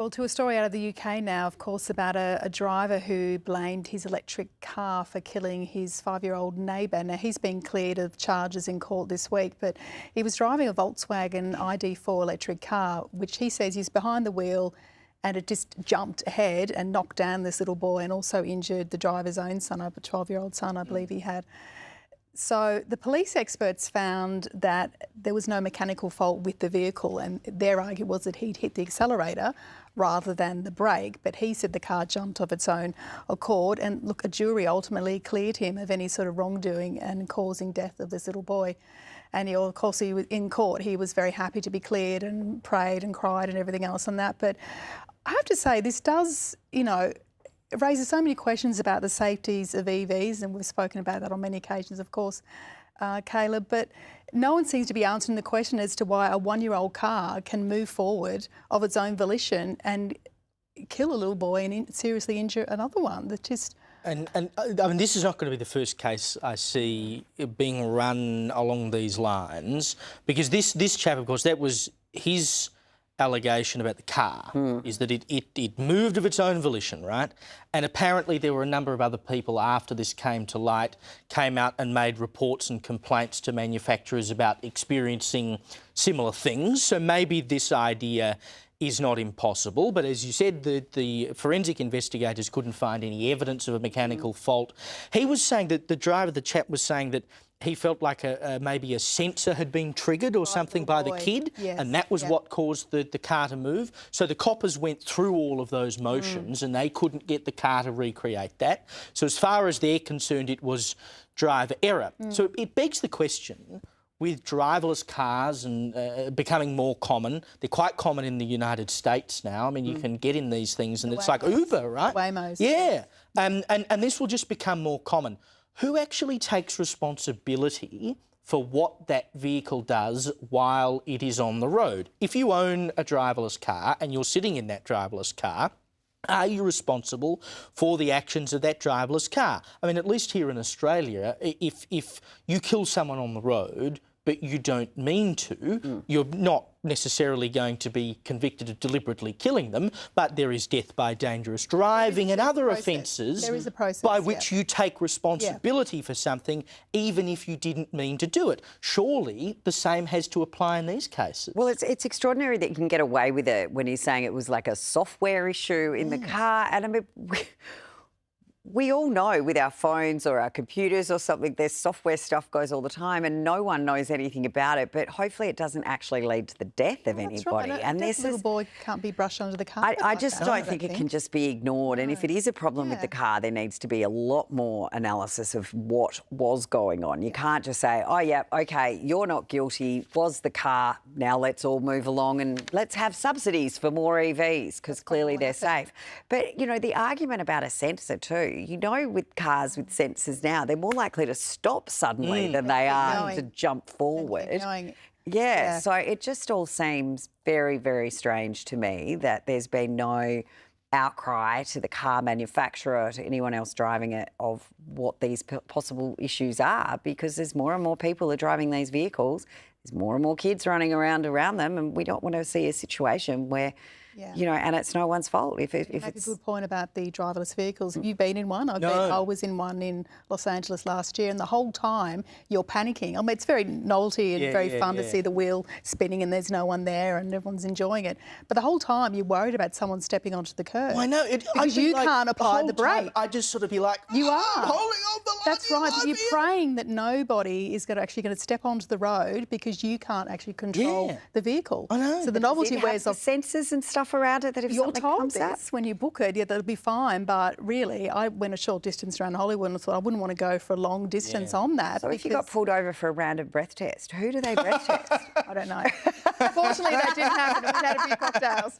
Well, to a story out of the UK now, of course, about a driver who blamed his electric car for killing his 5-year-old neighbour. Now, he's been cleared of charges in court this week, but he was driving a Volkswagen ID4 electric car, which he says he's behind the wheel and it just jumped ahead and knocked down this little boy and also injured the driver's own son, a 12-year-old son, I believe he had. So the police experts found that there was no mechanical fault with the vehicle, and their argument was that he'd hit the accelerator rather than the brake, but he said the car jumped of its own accord. And look, a jury ultimately cleared him of any sort of wrongdoing and causing death of this little boy. And of course, he was in court. He was very happy to be cleared and prayed and cried and everything else on that. But I have to say, this does, it raises so many questions about the safeties of EVs, and we've spoken about that on many occasions, of course, Caleb, but no one seems to be answering the question as to why a 1-year-old car can move forward of its own volition and kill a little boy and seriously injure another one. That just... And I mean, this is not going to be the first case I see being run along these lines, because this chap, of course, that was his allegation about the car, is that it moved of its own volition, right? And apparently there were a number of other people after this came to light, came out and made reports and complaints to manufacturers about experiencing similar things. So maybe this idea is not impossible, but as you said, the forensic investigators couldn't find any evidence of a mechanical fault. He was saying that the chap was saying that he felt like maybe a sensor had been triggered or something by the kid, and that was what caused the car to move. So the coppers went through all of those motions and they couldn't get the car to recreate that. So as far as they're concerned, it was driver error. So it begs the question, with driverless cars and becoming more common, they're quite common in the United States now. I mean, you can get in these things and it's like Uber, right? Waymos. Yeah, and this will just become more common. Who actually takes responsibility for what that vehicle does while it is on the road? If you own a driverless car and you're sitting in that driverless car, are you responsible for the actions of that driverless car? I mean, at least here in Australia, if you kill someone on the road but you don't mean to, you're not necessarily going to be convicted of deliberately killing them, but there is death by dangerous driving and other offences by which you take responsibility for something even if you didn't mean to do it. Surely the same has to apply in these cases. Well, it's extraordinary that you can get away with it when he's saying it was like a software issue in the car. And I mean, we all know with our phones or our computers or something, there's software stuff goes all the time and no one knows anything about it, but hopefully it doesn't actually lead to the death of anybody. Right. And this little boy can't be brushed under the carpet. I just don't think it can just be ignored. No. And if it is a problem with the car, there needs to be a lot more analysis of what was going on. You can't just say, oh, yeah, OK, you're not guilty, was the car, now let's all move along and let's have subsidies for more EVs because clearly they're safe. But, the argument about a sensor too, with cars with sensors now, they're more likely to stop suddenly than they are to jump forward. Yeah, so it just all seems very, very strange to me that there's been no outcry to the car manufacturer, to anyone else driving it, of what these possible issues are, because there's more and more people are driving these vehicles, there's more and more kids running around them, and we don't want to see a situation where and it's no one's fault. If it's... You make a good point about the driverless vehicles. Have you been in one? I was in one in Los Angeles last year, and the whole time you're panicking. I mean, it's very novelty and very fun to see the wheel spinning and there's no one there and everyone's enjoying it. But the whole time you're worried about someone stepping onto the curb. Well, I know. Because you can't apply the brake. I just sort of be like, you are holding on the line. That's right. But you're praying that nobody is actually going to step onto the road because you can't actually control the vehicle. I know. So the novelty wears off. Sensors and stuff around it that if you're told this when you book it, that'll be fine. But really, I went a short distance around Hollywood and I thought I wouldn't want to go for a long distance on that. So if you got pulled over for a random breath test, who do they breath test? I don't know. Fortunately, that didn't happen. We had a few cocktails.